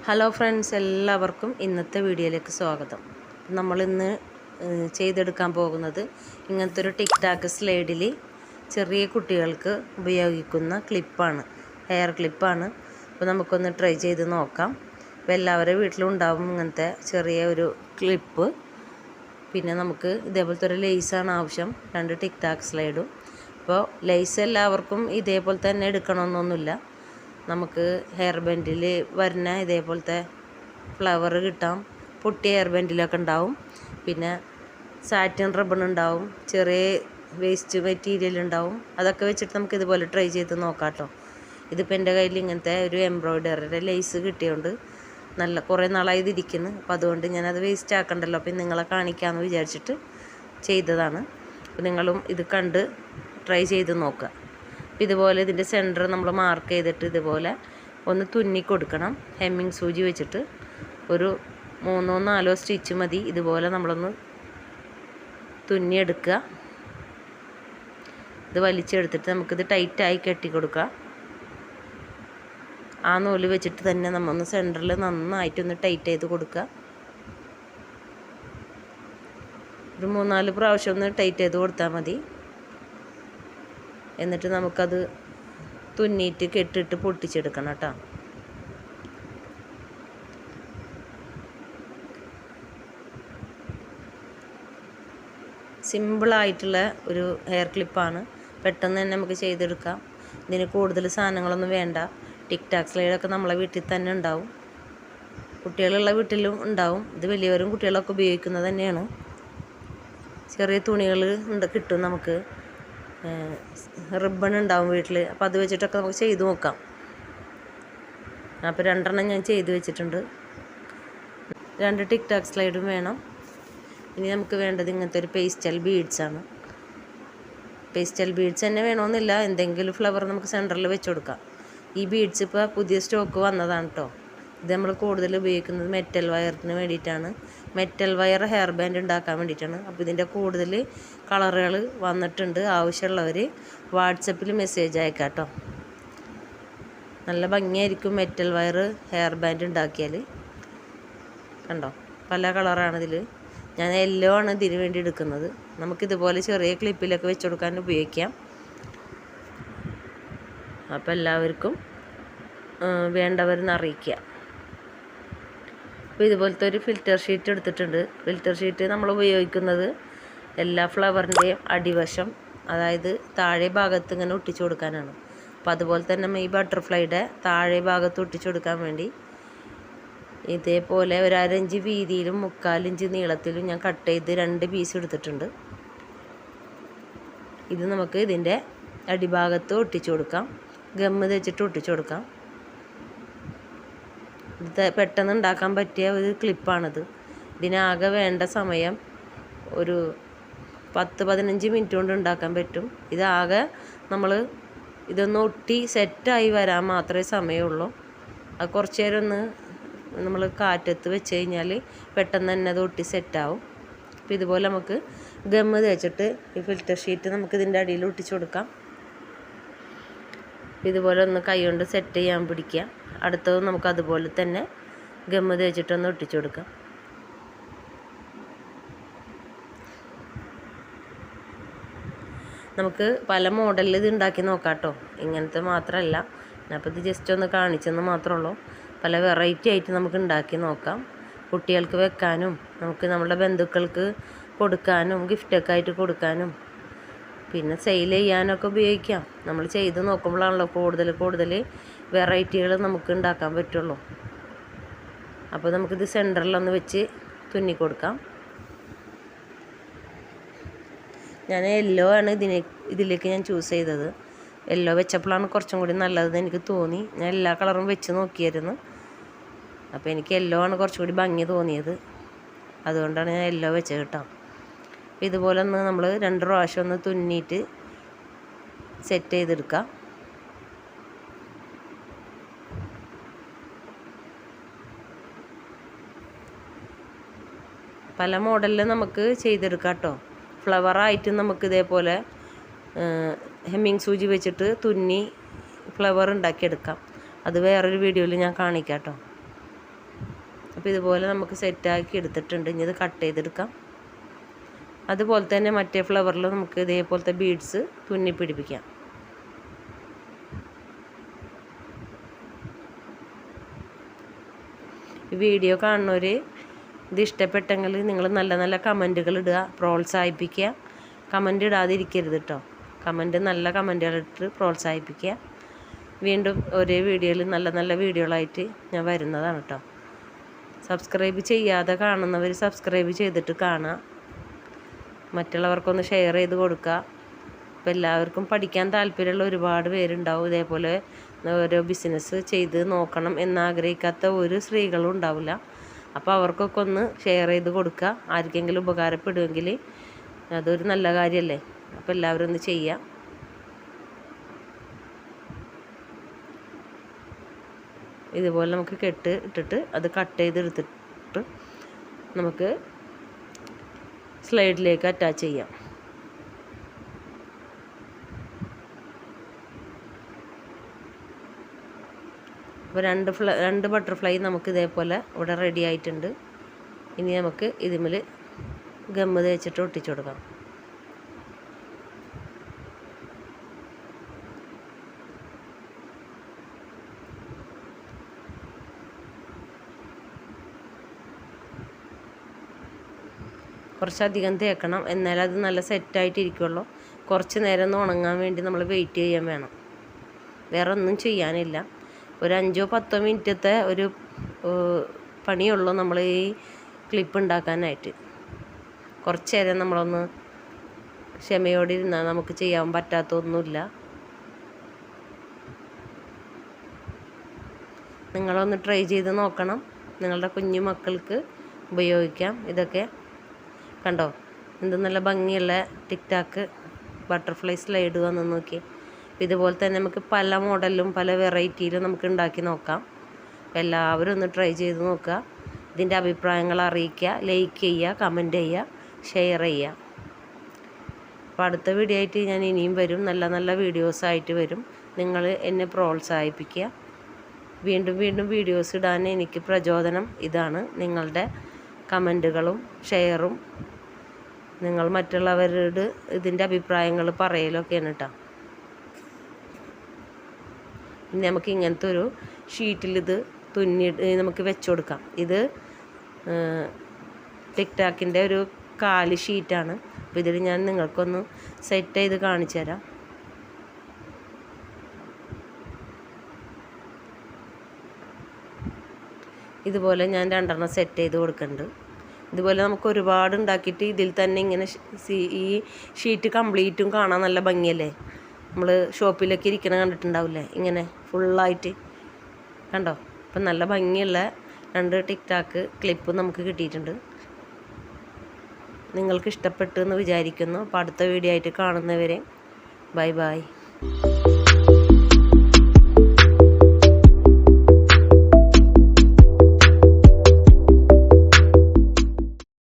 Hello friends, എല്ലാവർക്കും ഇന്നത്തെ വീഡിയോയിലേക്ക് സ്വാഗതം. നമ്മളിന്ന് ചെയ്തെടുക്കാൻ പോകുന്നത് ഇങ്ങനത്തെ ഒരു ടിക് ടാക്ക് സ്ലൈഡിൽ ചെറിയ കുട്ടികൾക്ക് ഉപയോഗിക്കുന്ന ക്ലിപ്പാണ്, ഹെയർ ക്ലിപ്പാണ്. അപ്പോൾ നമുക്കൊന്ന് ട്രൈ ചെയ്ത് നോക്കാം. അപ്പോൾ എല്ലാവരുടെ വീട്ടിലും ഉണ്ടാവും ഇങ്ങനത്തെ ചെറിയ ഒരു ക്ലിപ്പ്. പിന്നെ നമുക്ക് ഇതേപോലത്തെ ഒരു ലേസാണ് ആവശ്യം, 2 ടിക് ടാക്ക് സ്ലൈഡും. അപ്പോൾ ലേസ് എല്ലാവർക്കും ഇതേപോലെ തന്നെ എടുക്കണമെന്നൊന്നുമില്ല. നമുക്ക് ഹെയർ ബാൻഡിൽ വരുന്ന ഇതേപോലത്തെ ഫ്ലവർ കിട്ടാം, പൊട്ടിയ ഹെയർ ബാൻഡിലൊക്കെ ഉണ്ടാവും. പിന്നെ സാറ്റിൻ റിബൺ ഉണ്ടാവും, ചെറിയ വേസ്റ്റ് മെറ്റീരിയൽ ഉണ്ടാവും. അതൊക്കെ വെച്ചിട്ട് നമുക്ക് ഇതുപോലെ ട്രൈ ചെയ്ത് നോക്കാം കേട്ടോ. ഇതിപ്പോൾ എൻ്റെ കയ്യിൽ ഇങ്ങനത്തെ ഒരു എംബ്രോയ്ഡറിയുടെ ലേസ് കിട്ടിയോണ്ട് നല്ല കുറേ നാളായി ഇതിരിക്കുന്നു. അപ്പോൾ അതുകൊണ്ട് ഞാനത് വേസ്റ്റ് ആക്കണ്ടല്ലോ, അപ്പം നിങ്ങളെ കാണിക്കാമെന്ന് വിചാരിച്ചിട്ട് ചെയ്തതാണ്. അപ്പോൾ നിങ്ങളും ഇത് കണ്ട് ട്രൈ ചെയ്ത് നോക്കുക. ഇതുപോലെ ഇതിൻ്റെ സെൻറ്റർ നമ്മൾ മാർക്ക് ചെയ്തിട്ട് ഇതുപോലെ ഒന്ന് തുന്നി കൊടുക്കണം. ഹെമ്മിങ് സൂചി വെച്ചിട്ട് ഒരു 3-4 സ്റ്റിച്ച് മതി. ഇതുപോലെ നമ്മളൊന്ന് തുന്നിയെടുക്കുക. ഇത് വലിച്ചെടുത്തിട്ട് നമുക്കിത് ടൈറ്റായി കെട്ടി കൊടുക്കുക. ആ നൂല് വെച്ചിട്ട് തന്നെ നമ്മൊന്ന് സെൻറ്ററിൽ നന്നായിട്ടൊന്ന് ടൈറ്റ് ചെയ്ത് കൊടുക്കുക. ഒരു 3-4 പ്രാവശ്യം ഒന്ന് ടൈറ്റ് ചെയ്ത് കൊടുത്താൽ മതി. എന്നിട്ട് നമുക്കത് തുന്നിയിട്ട് കെട്ടിട്ട് പൊട്ടിച്ചെടുക്കണം കേട്ടോ. സിമ്പിളായിട്ടുള്ള ഒരു ഹെയർ ക്ലിപ്പാണ്, പെട്ടെന്ന് തന്നെ നമുക്ക് ചെയ്തെടുക്കാം. ഇതിന് കൂടുതൽ സാധനങ്ങളൊന്നും വേണ്ട. ടിക് ടാക്ക് സ്ലൈഡൊക്കെ നമ്മളെ വീട്ടിൽ തന്നെ ഉണ്ടാവും, കുട്ടികളുള്ള വീട്ടിലും ഉണ്ടാവും. ഇത് വലിയവരും കുട്ടികളൊക്കെ ഉപയോഗിക്കുന്നത് തന്നെയാണ്. ചെറിയ തുണികൾ കിട്ടും നമുക്ക്, റിബൺ ഉണ്ടാവും വീട്ടിൽ. അപ്പോൾ അത് വെച്ചിട്ടൊക്കെ നമുക്ക് ചെയ്ത് നോക്കാം. അപ്പോൾ 2 ഞാൻ ചെയ്ത് വെച്ചിട്ടുണ്ട്. 2 ടിക് ടാക്ക് സ്ലൈഡും വേണം. ഇനി നമുക്ക് വേണ്ടത് ഇങ്ങനത്തെ ഒരു പേസ്റ്റൽ ബീഡ്സാണ്. പേസ്റ്റൽ ബീഡ്സ് തന്നെ വേണമെന്നില്ല, എന്തെങ്കിലും ഫ്ലവർ നമുക്ക് സെൻറ്ററിൽ വെച്ച് കൊടുക്കാം. ഈ ബീഡ്സ് ഇപ്പോൾ പുതിയ സ്റ്റോക്ക് വന്നതാണ് കേട്ടോ. ഇത് നമ്മൾ കൂടുതൽ ഉപയോഗിക്കുന്നത് മെറ്റൽ വയറിന് വേണ്ടിയിട്ടാണ്. മെറ്റൽ വയർ ഹെയർ ബാൻഡ് ഉണ്ടാക്കാൻ വേണ്ടിയിട്ടാണ്. അപ്പോൾ ഇതിൻ്റെ കൂടുതൽ കളറുകൾ വന്നിട്ടുണ്ട്. ആവശ്യമുള്ളവർ വാട്സപ്പിൽ മെസ്സേജ് അയക്കാം കേട്ടോ. നല്ല ഭംഗിയായിരിക്കും മെറ്റൽ വയർ ഹെയർ ബാൻഡ് ഉണ്ടാക്കിയാൽ. കണ്ടോ, പല കളറാണിതിൽ. ഞാൻ യെല്ലോ ആണ് ഇതിന് വേണ്ടി എടുക്കുന്നത്. നമുക്കിതുപോലെ ചെറിയ ക്ലിപ്പിലൊക്കെ വെച്ച് കൊടുക്കാൻ ഉപയോഗിക്കാം. അപ്പോൾ എല്ലാവർക്കും വേണ്ടവരെന്ന് അറിയിക്കുക. അപ്പോൾ ഇതുപോലത്തെ ഒരു ഫിൽറ്റർ ഷീറ്റ് എടുത്തിട്ടുണ്ട്. ഫിൽറ്റർ ഷീറ്റ് നമ്മൾ ഉപയോഗിക്കുന്നത് എല്ലാ ഫ്ലവറിൻ്റെയും അടിവശം, അതായത് താഴെ ഭാഗത്ത് ഇങ്ങനെ ഒട്ടിച്ചു കൊടുക്കാനാണ്. അപ്പോൾ അതുപോലെ തന്നെ ഈ ബട്ടർഫ്ലൈയുടെ താഴെ ഭാഗത്ത് ഒട്ടിച്ചു കൊടുക്കാൻ വേണ്ടി ഇതേപോലെ ഒരു 1/2 ഇഞ്ച് വീതിയിലും 3/4 ഇഞ്ച് നീളത്തിലും ഞാൻ കട്ട് ചെയ്ത് 2 പീസ് എടുത്തിട്ടുണ്ട്. ഇത് നമുക്ക് ഇതിൻ്റെ അടിഭാഗത്ത് ഒട്ടിച്ചു കൊടുക്കാം. ഗമ്മ് തേച്ചിട്ട് ഒട്ടിച്ചു കൊടുക്കാം. ഇത് പെട്ടെന്ന് ഉണ്ടാക്കാൻ പറ്റിയ ഒരു ക്ലിപ്പാണിത്. ഇതിനാകെ വേണ്ട സമയം ഒരു 10-15 മിനിറ്റ് കൊണ്ട് ഉണ്ടാക്കാൻ പറ്റും. ഇതാകെ നമ്മൾ ഇതൊന്ന് ഒട്ടി സെറ്റായി വരാൻ മാത്രമേ സമയമുള്ളൂ. അത് കുറച്ച് നേരം ഒന്ന് നമ്മൾ കാറ്റത്ത് വെച്ച് കഴിഞ്ഞാൽ പെട്ടെന്ന് തന്നെ അത് ഒട്ടി സെറ്റാവും. അപ്പോൾ ഇതുപോലെ നമുക്ക് ഗമ്മ് തേച്ചിട്ട് ഈ ഫിൽറ്റർ ഷീറ്റ് നമുക്ക് ഇതിൻ്റെ അടിയിൽ ഒട്ടിച്ചു കൊടുക്കാം. ഇതുപോലെ ഒന്ന് കൈ കൊണ്ട് സെറ്റ് ചെയ്യാൻ പിടിക്കുക. അടുത്തത് നമുക്ക് അതുപോലെ തന്നെ ഗമ്മ് തേച്ചിട്ടൊന്ന് ഒട്ടിച്ചു കൊടുക്കാം. നമുക്ക് പല മോഡലിൽ ഇത് ഉണ്ടാക്കി നോക്കാം കേട്ടോ. ഇങ്ങനത്തെ മാത്രമല്ല, അപ്പോൾ ഇത് ജസ്റ്റ് ഒന്ന് കാണിച്ചെന്ന് മാത്രമേ ഉള്ളൂ. പല വെറൈറ്റി ആയിട്ട് നമുക്ക് ഉണ്ടാക്കി നോക്കാം. കുട്ടികൾക്ക് വെക്കാനും നമുക്ക് നമ്മുടെ ബന്ധുക്കൾക്ക് കൊടുക്കാനും ഗിഫ്റ്റൊക്കെ ആയിട്ട് കൊടുക്കാനും പിന്നെ സെയിൽ ചെയ്യാനൊക്കെ ഉപയോഗിക്കാം. നമ്മൾ ചെയ്ത് നോക്കുമ്പോഴാണല്ലോ കൂടുതൽ വെറൈറ്റികൾ നമുക്ക് ഉണ്ടാക്കാൻ പറ്റുള്ളൂ. അപ്പോൾ നമുക്കിത് സെൻറ്ററിലൊന്ന് വെച്ച് തുന്നി കൊടുക്കാം. ഞാൻ യെല്ലോ ആണ് ഇതിലേക്ക് ഞാൻ ചൂസ് ചെയ്തത്. യെല്ലോ വെച്ചപ്പോഴാണ് കുറച്ചും കൂടി നല്ലതെന്ന് എനിക്ക് തോന്നി. ഞാൻ എല്ലാ കളറും വെച്ച് നോക്കിയായിരുന്നു. അപ്പോൾ എനിക്ക് യെല്ലോ ആണ് കുറച്ചും കൂടി ഭംഗി തോന്നിയത്. അതുകൊണ്ടാണ് ഞാൻ യെല്ലോ വെച്ചത് കേട്ടോ. ഇതുപോലെ ഒന്ന് നമ്മൾ 2 പ്രാവശ്യം ഒന്ന് തുന്നിയിട്ട് സെറ്റ് ചെയ്തെടുക്കാം. പല മോഡലിൽ നമുക്ക് ചെയ്തെടുക്കാം കേട്ടോ. ഫ്ലവറായിട്ട് നമുക്ക് ഇതേപോലെ ഹെമ്മിങ് സൂചി വെച്ചിട്ട് തുന്നി ഫ്ലവർ ഉണ്ടാക്കിയെടുക്കാം. അത് വേറൊരു വീഡിയോയിൽ ഞാൻ കാണിക്കാം കേട്ടോ. അപ്പോൾ ഇതുപോലെ നമുക്ക് സെറ്റാക്കി എടുത്തിട്ടുണ്ട്. ഇനി ഇത് കട്ട് ചെയ്തെടുക്കാം. അതുപോലെ തന്നെ മറ്റേ ഫ്ലവറിൽ നമുക്ക് ഇതേപോലത്തെ ബീഡ്സ് തുന്നി പിടിപ്പിക്കാം. ഈ വീഡിയോ കാണുന്നവർ ഇത് ഇഷ്ടപ്പെട്ടെങ്കിൽ നിങ്ങൾ നല്ല നല്ല കമൻറ്റുകൾ ഇടുക, പ്രോത്സാഹിപ്പിക്കുക. കമൻ്റ് ഇടാതിരിക്കരുത് കേട്ടോ. നല്ല കമൻറ്റുകളിട്ട് പ്രോത്സാഹിപ്പിക്കുക. വീണ്ടും ഒരേ വീഡിയോയിൽ നല്ല നല്ല വീഡിയോകളായിട്ട് ഞാൻ വരുന്നതാണ് കേട്ടോ. സബ്സ്ക്രൈബ് ചെയ്യാതെ കാണുന്നവർ സബ്സ്ക്രൈബ് ചെയ്തിട്ട് കാണുക. മറ്റുള്ളവർക്കൊന്ന് ഷെയർ ചെയ്ത് കൊടുക്കുക. അപ്പോൾ എല്ലാവർക്കും പഠിക്കാൻ താല്പര്യമുള്ള ഒരുപാട് പേരുണ്ടാവും. ഇതേപോലെ ഓരോ ബിസിനസ് ചെയ്ത് നോക്കണം എന്നാഗ്രഹിക്കാത്ത ഒരു സ്ത്രീകളും ഉണ്ടാവില്ല. അപ്പോൾ അവർക്കൊക്കെ ഒന്ന് ഷെയർ ചെയ്ത് കൊടുക്കുക. ആർക്കെങ്കിലും ഉപകാരപ്പെടുമെങ്കിൽ അതൊരു നല്ല കാര്യമല്ലേ. അപ്പോൾ എല്ലാവരും ഒന്ന് ചെയ്യുക. ഇതുപോലെ നമുക്ക് കെട്ട് ഇട്ടിട്ട് അത് കട്ട് ചെയ്തെടുത്തിട്ട് നമുക്ക് സ്ലൈഡിലേക്ക് അറ്റാച്ച് ചെയ്യാം. അപ്പോൾ രണ്ട് ബട്ടർഫ്ലൈ നമുക്ക് ഇതേപോലെ ഇവിടെ റെഡി ആയിട്ടുണ്ട്. ഇനി നമുക്ക് ഇതിന്മേൽ ഗമ്മ് തേച്ചിട്ട് ഒട്ടിച്ചു കൊടുക്കാം. കുറച്ചധികം തേക്കണം, എന്നാലും അത് നല്ല സെറ്റായിട്ടിരിക്കുള്ളൂ. കുറച്ച് നേരം ഒന്ന് ഉണങ്ങാൻ വേണ്ടി നമ്മൾ വെയിറ്റ് ചെയ്യാൻ വേണം. വേറെ ഒന്നും ചെയ്യാനില്ല. ഒരു 5-10 മിനിറ്റത്തെ ഒരു പണിയുള്ളൂ നമ്മൾ ഈ ക്ലിപ്പ് ഉണ്ടാക്കാനായിട്ട്. കുറച്ച് നേരം നമ്മളൊന്ന് ക്ഷമയോടെ ഇരുന്നാൽ നമുക്ക് ചെയ്യാൻ പറ്റാത്തൊന്നുമില്ല. നിങ്ങളൊന്ന് ട്രൈ ചെയ്ത് നോക്കണം. നിങ്ങളുടെ കുഞ്ഞു മക്കൾക്ക് ഉപയോഗിക്കാം. ഇതൊക്കെ കണ്ടോ, എന്ത് നല്ല ഭംഗിയുള്ള ടിക്ടാക്ക് ബട്ടർഫ്ലൈ സ്ലൈഡ് വന്ന് നോക്കി. ഇതുപോലെ തന്നെ നമുക്ക് പല മോഡലിലും പല വെറൈറ്റിയിലും നമുക്ക് ഉണ്ടാക്കി നോക്കാം. എല്ലാവരും ഒന്ന് ട്രൈ ചെയ്ത് നോക്കുക. ഇതിൻ്റെ അഭിപ്രായങ്ങൾ അറിയിക്കുക, ലൈക്ക് ചെയ്യുക, കമൻറ്റ് ചെയ്യുക, ഷെയർ ചെയ്യുക. അപ്പോൾ അടുത്ത വീഡിയോ ആയിട്ട് ഞാൻ ഇനിയും വരും. നല്ല നല്ല വീഡിയോസായിട്ട് വരും. നിങ്ങൾ എന്നെ പ്രോത്സാഹിപ്പിക്കുക. വീണ്ടും വീണ്ടും വീഡിയോസ് ഇടാൻ എനിക്ക് പ്രചോദനം ഇതാണ്. നിങ്ങളുടെ കമൻറ്റുകളും ഷെയറും നിങ്ങൾ മറ്റുള്ളവരോട് ഇതിൻ്റെ അഭിപ്രായങ്ങൾ പറയലൊക്കെയാണ് കേട്ടോ. ഇനി നമുക്ക് ഇങ്ങനത്തെ ഒരു ഷീറ്റിൽ ഇത് നമുക്ക് വെച്ച് കൊടുക്കാം. ഇത് ടിക്ടാക്കിൻ്റെ ഒരു 4 ഷീറ്റാണ്. അപ്പോൾ ഇതിൽ ഞാൻ നിങ്ങൾക്കൊന്ന് സെറ്റ് ചെയ്ത് കാണിച്ചു തരാം. ഇതുപോലെ ഞാൻ 2 സെറ്റ് ചെയ്ത് കൊടുക്കുന്നുണ്ട്. ഇതുപോലെ നമുക്ക് ഒരുപാട് ഉണ്ടാക്കിയിട്ട് ഇതിൽ തന്നെ ഇങ്ങനെ ഈ ഷീറ്റ് കംപ്ലീറ്റും കാണാൻ നല്ല ഭംഗിയല്ലേ. നമ്മൾ ഷോപ്പിലൊക്കെ ഇരിക്കണ കണ്ടിട്ടുണ്ടാവില്ലേ, ഇങ്ങനെ ഫുള്ളായിട്ട് കണ്ടോ. അപ്പം നല്ല ഭംഗിയുള്ള 2 ടിക്ടാക്ക് ക്ലിപ്പ് നമുക്ക് കിട്ടിയിട്ടുണ്ട്. നിങ്ങൾക്ക് ഇഷ്ടപ്പെട്ടു എന്ന് വിചാരിക്കുന്നു. അപ്പോൾ അടുത്ത വീഡിയോ ആയിട്ട് കാണുന്നവരെ ബൈ ബൈ.